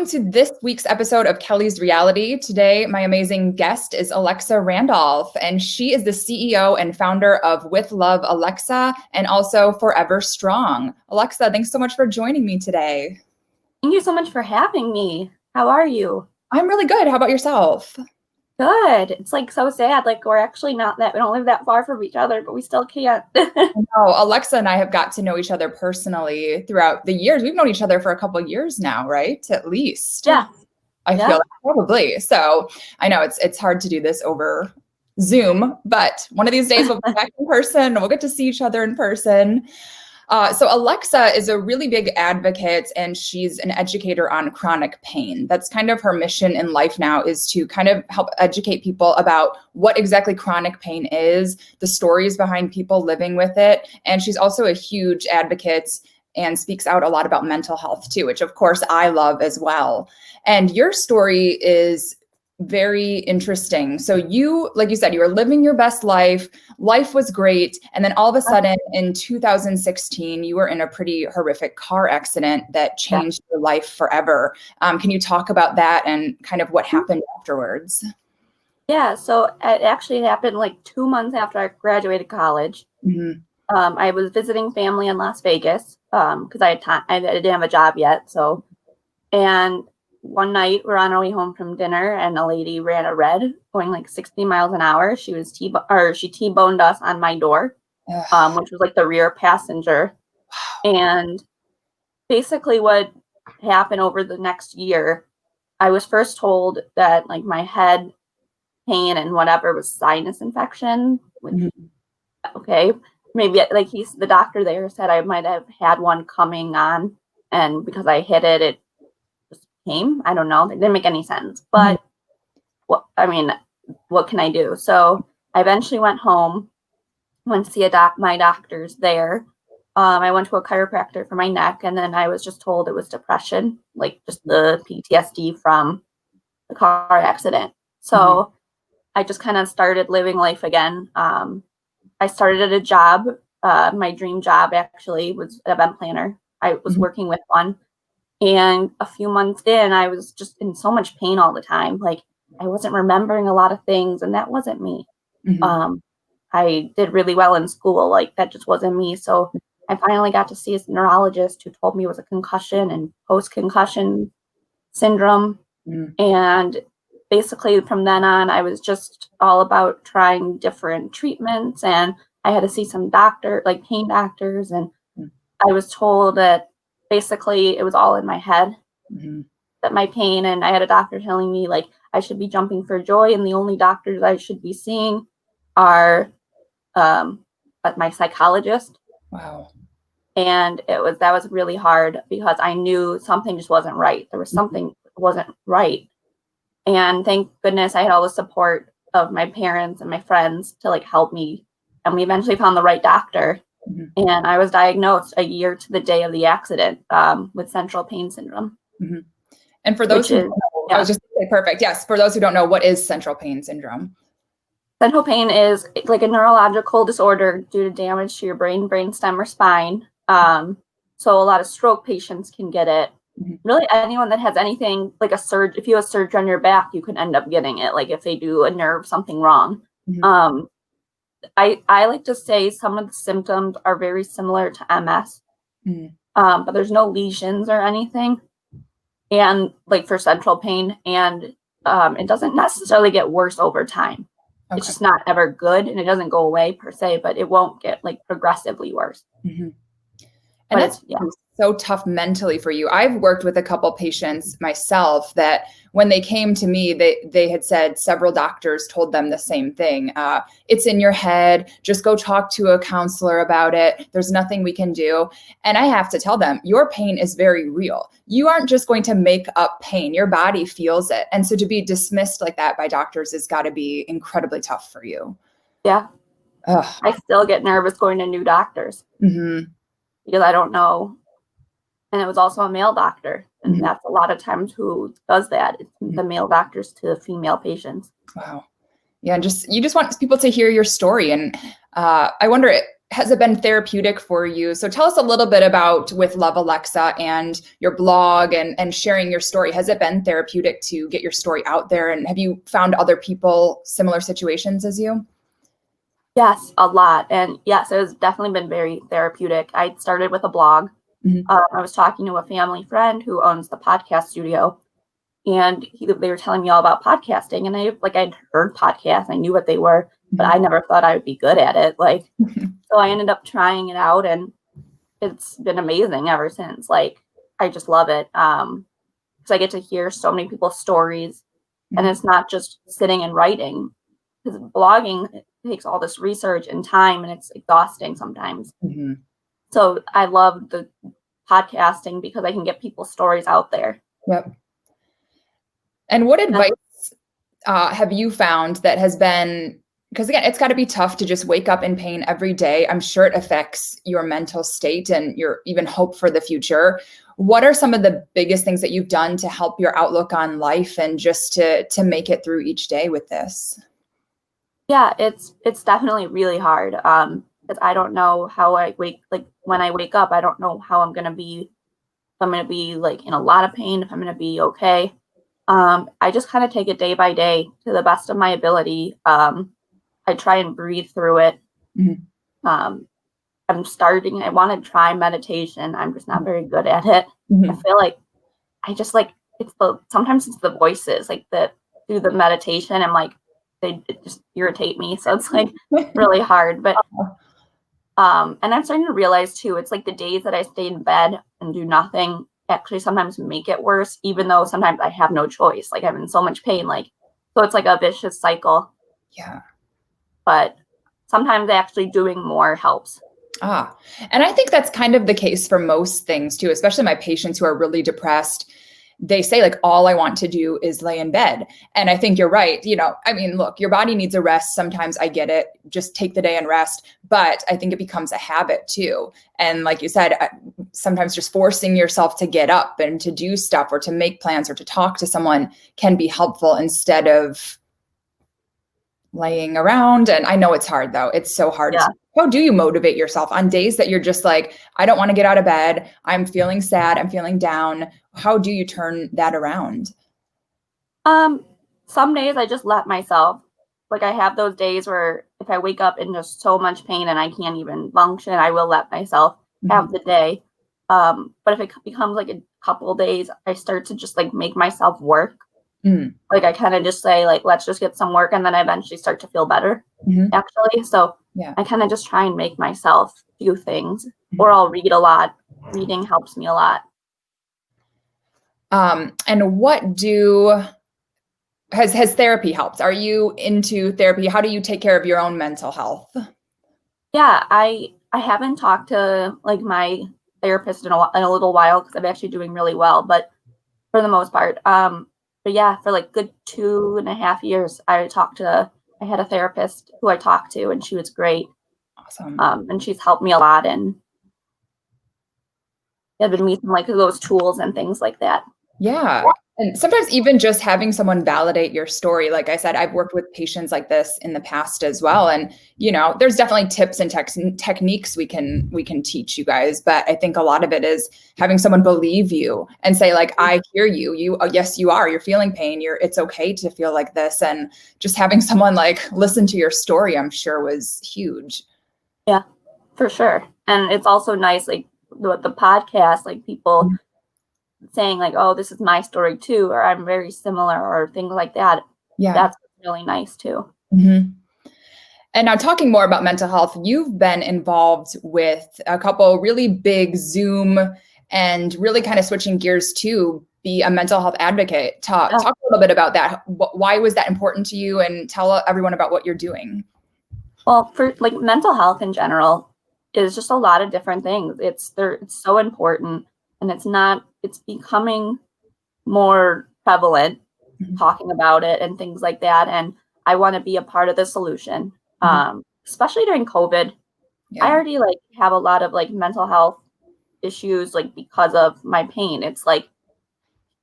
To this week's episode of Kelly's Reality. Today, my amazing guest is Alexa Randolph, and she is the CEO and founder of With Love Alexa and also ForeverStrong. Alexa, thanks so much for joining me today. Thank you so much for having me. How are you? I'm really good. How about yourself? Good. It's like so sad. Like we're actually we don't live that far from each other, but we still can't. No, Alexa and I have got to know each other personally throughout the years. We've known each other for a couple of years now, right? At least. Yeah. I feel like probably. So I know it's hard to do this over Zoom, but one of these days we'll be back in person. We'll get to see each other in person. So Alexa is a really big advocate, and she's an educator on chronic pain. That's kind of her mission in life now, is to kind of help educate people about what exactly chronic pain is, the stories behind people living with it. And she's also a huge advocate and speaks out a lot about mental health too, which of course I love as well. And your story is very interesting. So you, like you said, you were living your best life. Life was great. And then all of a sudden in 2016, you were in a pretty horrific car accident that changed your life forever. Can you talk about that and kind of what happened afterwards? Yeah. So it actually happened like 2 months after I graduated college. Mm-hmm. I was visiting family in Las Vegas because I didn't have a job yet. And one night we're on our way home from dinner, and a lady ran a red going like 60 miles an hour. She T-boned us on my door, which was like the rear passenger. And basically what happened over the next year, I was first told that like my head pain and whatever was sinus infection. Which, okay, maybe like the doctor there said I might have had one coming on, and because I hit it, it came. I don't know. It didn't make any sense. But what can I do? So I eventually went home, went to see my doctors there. I went to a chiropractor for my neck, and then I was just told it was depression, like just the PTSD from the car accident. So I just kind of started living life again. I started at a job. My dream job actually was an event planner. I was working with one. And a few months in, I was just in so much pain all the time. Like I wasn't remembering a lot of things, and that wasn't me. I did really well in school. Like that just wasn't me. So I finally got to see a neurologist who told me it was a concussion and post-concussion syndrome. And basically from then on, I was just all about trying different treatments, and I had to see some pain doctors. And I was told that basically it was all in my head, that my pain, and I had a doctor telling me like I should be jumping for joy, and the only doctors I should be seeing are my psychologist. Wow. And that was really hard because I knew something just wasn't right. There was something that wasn't right. And thank goodness I had all the support of my parents and my friends to like help me. And we eventually found the right doctor. And I was diagnosed a year to the day of the accident with central pain syndrome. And for those who don't know, I was just going to say, perfect. Yes. For those who don't know, what is central pain syndrome? Central pain is like a neurological disorder due to damage to your brain, brainstem, or spine. So a lot of stroke patients can get it. Really, anyone that has anything like if you have surgery on your back, you can end up getting it. Like if they do a nerve, something wrong. I like to say some of the symptoms are very similar to MS, but there's no lesions or anything. And like for central pain, and it doesn't necessarily get worse over time. It's just not ever good, and it doesn't go away per se, but it won't get like progressively worse. And it's so tough mentally for you. I've worked with a couple patients myself that when they came to me, they had said several doctors told them the same thing. It's in your head. Just go talk to a counselor about it. There's nothing we can do. And I have to tell them, your pain is very real. You aren't just going to make up pain. Your body feels it. And so to be dismissed like that by doctors has got to be incredibly tough for you. Yeah. I still get nervous going to new doctors because I don't know. And it was also a male doctor. And that's a lot of times who does that. It's the male doctors to female patients. Wow. Yeah. And you just want people to hear your story. And I wonder, has it been therapeutic for you? So tell us a little bit about with Love Alexa and your blog and sharing your story. Has it been therapeutic to get your story out there? And have you found other people similar situations as you? Yes, a lot. And yes, it has definitely been very therapeutic. I started with a blog. Mm-hmm. I was talking to a family friend who owns the podcast studio, and they were telling me all about podcasting. And I'd heard podcasts, I knew what they were, but I never thought I would be good at it. So I ended up trying it out, and it's been amazing ever since. I just love it. Because I get to hear so many people's stories, and it's not just sitting and writing. Because blogging takes all this research and time, and it's exhausting sometimes. Mm-hmm. So I love the podcasting because I can get people's stories out there. Yep. And what advice have you found that has been, because again, it's got to be tough to just wake up in pain every day. I'm sure it affects your mental state and your even hope for the future. What are some of the biggest things that you've done to help your outlook on life and just to make it through each day with this? Yeah, it's definitely really hard. Because I don't know how when I wake up, I don't know how I'm gonna be. If I'm gonna be in a lot of pain, if I'm gonna be okay. I just kind of take it day by day to the best of my ability. I try and breathe through it. Mm-hmm. I want to try meditation. I'm just not very good at it. Mm-hmm. I feel like sometimes it's the voices that through the meditation. They just irritate me. So it's really hard, but, and I'm starting to realize too, it's the days that I stay in bed and do nothing actually sometimes make it worse, even though sometimes I have no choice. I'm in so much pain, so it's a vicious cycle. Yeah. But sometimes actually doing more helps. And I think that's kind of the case for most things too, especially my patients who are really depressed. They say all I want to do is lay in bed. And I think you're right. Look, your body needs a rest. Sometimes I get it. Just take the day and rest. But I think it becomes a habit too. And like you said, sometimes just forcing yourself to get up and to do stuff or to make plans or to talk to someone can be helpful instead of laying around. And I know it's hard though. It's so hard. Yeah. How do you motivate yourself on days that you're just I don't want to get out of bed. I'm feeling sad. I'm feeling down. How do you turn that around? Some days I just let myself. I have those days where if I wake up in just so much pain and I can't even function, I will let myself have the day. But if it becomes a couple of days, I start to just make myself work. I kind of just say let's just get some work, and then I eventually start to feel better. Actually, so yeah, I kind of just try and make myself do things, or I'll read a lot. Reading helps me a lot. And what has therapy helped? Are you into therapy? How do you take care of your own mental health? Yeah, I haven't talked to my therapist in a little while because I'm actually doing really well, but for the most part, but yeah, for good 2.5 years, I had a therapist who I talked to, and she was great. Awesome. And she's helped me a lot, and given me some those tools and things like that. Yeah. And sometimes even just having someone validate your story. Like I said, I've worked with patients like this in the past as well. And, there's definitely tips and techniques we can teach you guys. But I think a lot of it is having someone believe you and say I hear you, yes, you are, you're feeling pain. It's okay to feel like this. And just having someone listen to your story, I'm sure was huge. Yeah, for sure. And it's also nice, the podcast, people saying oh, this is my story too, or I'm very similar, or things like that. Yeah, that's really nice too. Mm-hmm. And now talking more about mental health, you've been involved with a couple really big Zoom and really kind of switching gears to be a mental health advocate. Talk a little bit about that. Why was that important to you? And tell everyone about what you're doing. Well, for mental health in general is just a lot of different things. It's so important, and it's becoming more prevalent, talking about it and things like that. And I want to be a part of the solution, especially during COVID. Yeah. I already have a lot of mental health issues because of my pain. It's people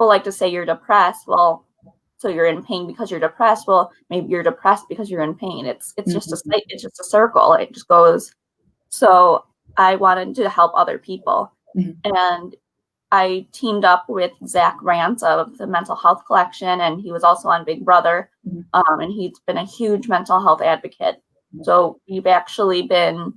like to say you're depressed. Well, so you're in pain because you're depressed. Well, maybe you're depressed because you're in pain. It's just it's just a circle. It just goes So I wanted to help other people. Mhm. And I teamed up with Zach Rance of the Mental Health Collection, and he was also on Big Brother. Mhm. And he's been a huge mental health advocate. So we've actually been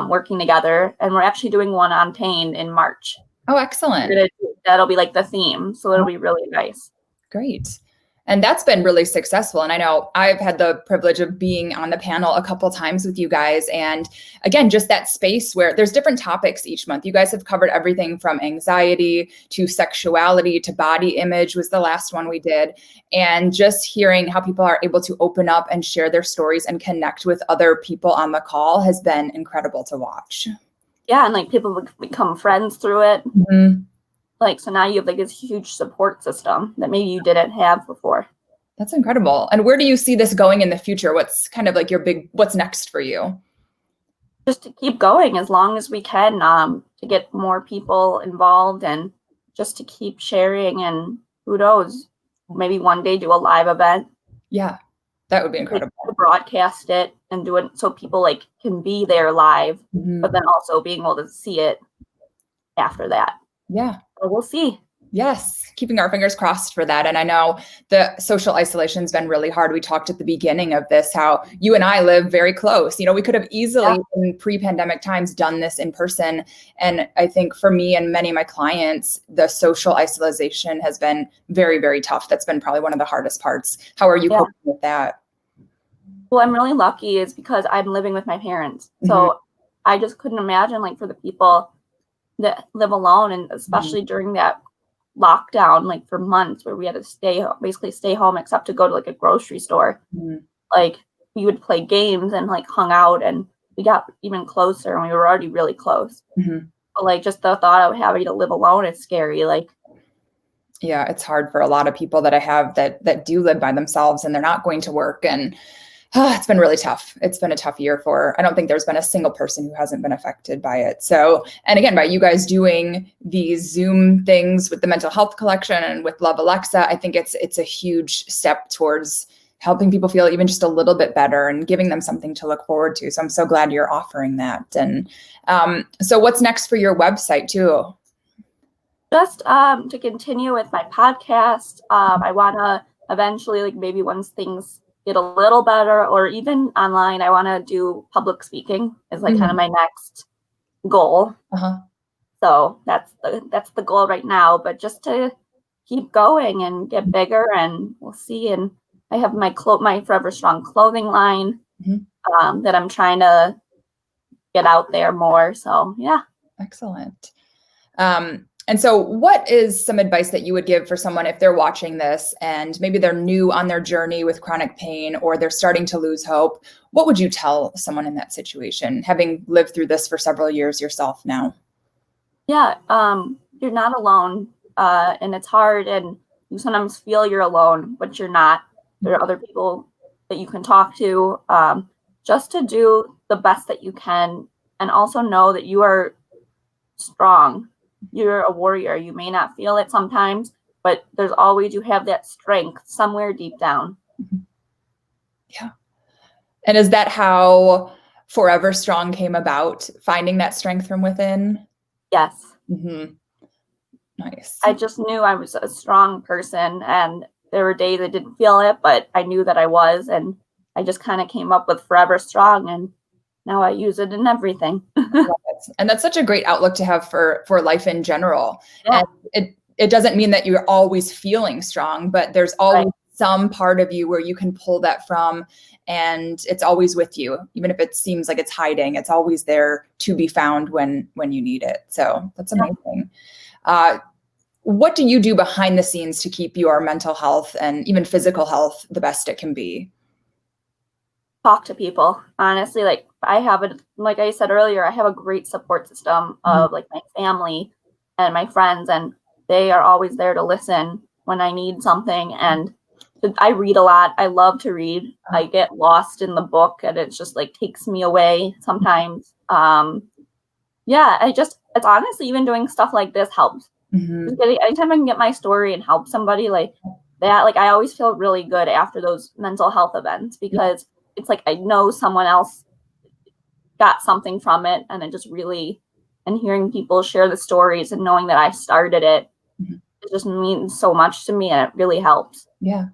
working together, and we're actually doing one on pain in March. Oh, excellent. That'll be like the theme. So it'll be really nice. Great. And that's been really successful. And I know I've had the privilege of being on the panel a couple times with you guys. And again, just that space where there's different topics each month. You guys have covered everything from anxiety to sexuality to body image was the last one we did. And just hearing how people are able to open up and share their stories and connect with other people on the call has been incredible to watch. Yeah, and like people become friends through it. Mm-hmm. Like, so now you have like this huge support system that maybe you didn't have before. That's incredible. And where do you see this going in the future? What's kind of like what's next for you? Just to keep going as long as we can, to get more people involved and just to keep sharing, and who knows, maybe one day do a live event. Yeah, that would be incredible. Like, broadcast it and do it so people like can be there live, Mm-hmm. but then also being able to see it after that. Yeah. So we'll see. Yes, keeping our fingers crossed for that. And I know the social isolation has been really hard. We talked at the beginning of this, how you and I live very close. We could have easily in pre-pandemic times done this in person. And I think for me and many of my clients, the social isolation has been very, very tough. That's been probably one of the hardest parts. How are you coping with that? Well, I'm really lucky is because I'm living with my parents. So I just couldn't imagine like for the people that live alone, and especially during that lockdown, like for months where we had to basically stay home except to go to like a grocery store. Like we would play games and like hung out, and we got even closer, and we were already really close. But like just the thought of having to live alone is scary. Like, yeah, it's hard for a lot of people that I have that do live by themselves and they're not going to work. And it's been really tough. It's been a tough year I don't think there's been a single person who hasn't been affected by it. So, and again, by you guys doing these Zoom things with the mental health collection and with Love Alexa, I think it's a huge step towards helping people feel even just a little bit better and giving them something to look forward to. So I'm so glad you're offering that. And so what's next for your website too? Just to continue with my podcast. I want to eventually, like maybe once things get a little better, or even online, I want to do public speaking is like kind of my next goal. So that's the goal right now, but just to keep going and get bigger, and we'll see. And I have my ForeverStrong clothing line that I'm trying to get out there more. So yeah. Excellent. And so what is some advice that you would give for someone if they're watching this and maybe they're new on their journey with chronic pain, or they're starting to lose hope? What would you tell someone in that situation, having lived through this for several years yourself now? Yeah, you're not alone, and it's hard, and you sometimes feel you're alone, but you're not. There are other people that you can talk to, just to do the best that you can, and also know that you are strong. You're a warrior. You may not feel it sometimes, but there's always, you have that strength somewhere deep down. Yeah. And is that how ForeverStrong came about, finding that strength from within? Yes. Nice. I just knew I was a strong person, and there were days I didn't feel it, but I knew that I was, and I just kind of came up with ForeverStrong, and now I use it in everything. And that's such a great outlook to have for life in general. Yeah. And it doesn't mean that you're always feeling strong, but there's always some part of you where you can pull that from, and it's always with you. Even if it seems like it's hiding, it's always there to be found when you need it. So that's amazing. What do you do behind the scenes to keep your mental health and even physical health the best it can be? Talk to people. Honestly, like like I said earlier, I have a great support system of like my family and my friends, and they are always there to listen when I need something. And I read a lot. I love to read. I get lost in the book, and it's just like takes me away sometimes. It's honestly, even doing stuff like this helps. Anytime I can get my story and help somebody like that, like I always feel really good after those mental health events, because it's like I know someone else got something from it, and it just really, and hearing people share the stories and knowing that I started it, it just means so much to me, and it really helps. Yeah.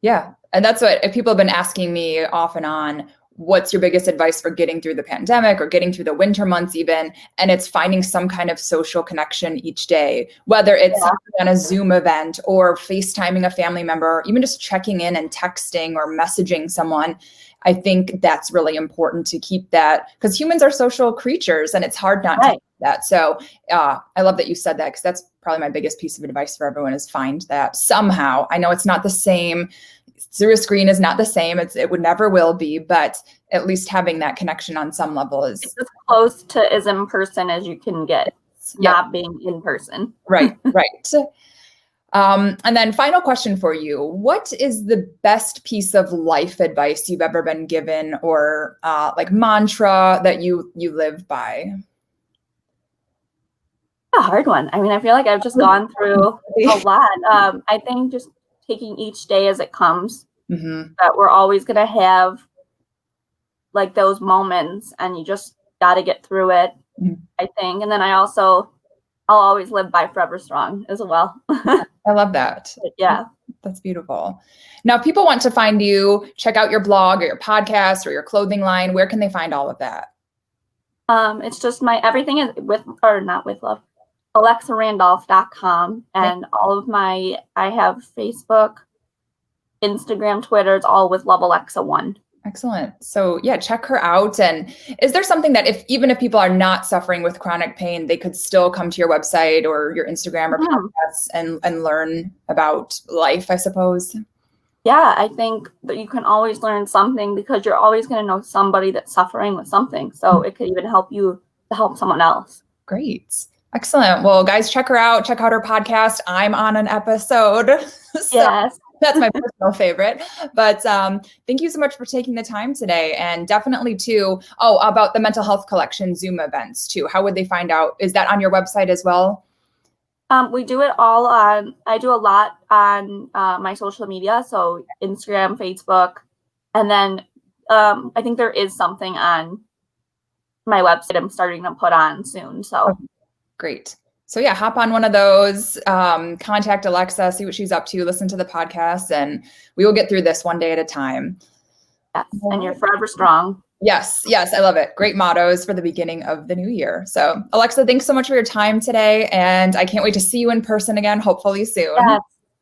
Yeah. And that's what people have been asking me off and on, what's your biggest advice for getting through the pandemic or getting through the winter months even? And it's finding some kind of social connection each day, whether it's on a Zoom event or FaceTiming a family member, even just checking in and texting or messaging someone. I think that's really important to keep that, because humans are social creatures and it's hard not to do that. So I love that you said that, because that's probably my biggest piece of advice for everyone, is find that somehow. I know it's not the same. Through a screen is not the same. It would never will be, but at least having that connection on some level is as close to as in person as you can get, not being in person. Right, right. And then final question for you. What is the best piece of life advice you've ever been given, or like mantra that you live by? A hard one. I mean, I feel like I've just gone through a lot. I think just taking each day as it comes, that we're always going to have like those moments, and you just got to get through it, I think. And then I'll always live by ForeverStrong as well. I love that. Yeah. That's beautiful. Now, if people want to find you, check out your blog or your podcast or your clothing line, where can they find all of that? It's just everything is not with love. AlexaRandolph.com, and all of I have Facebook, Instagram, Twitter. It's all with Love Alexa 1. Excellent. So yeah, check her out. And is there something that even if people are not suffering with chronic pain, they could still come to your website or your Instagram or podcasts and learn about life, I suppose? Yeah, I think that you can always learn something, because you're always going to know somebody that's suffering with something. So it could even help you to help someone else. Great. Excellent. Well, guys, check her out. Check out her podcast. I'm on an episode. Yes. That's my personal favorite. But thank you so much for taking the time today. And definitely too, about the mental health collection Zoom events too. How would they find out? Is that on your website as well? We do it all I do a lot on my social media. So Instagram, Facebook, and then I think there is something on my website I'm starting to put on soon. So great. So yeah, hop on one of those, contact Alexa, see what she's up to, listen to the podcast, and we will get through this one day at a time. Yes, and you're forever strong. Yes, I love it. Great mottos for the beginning of the new year. So Alexa, thanks so much for your time today, and I can't wait to see you in person again, hopefully soon. Yes.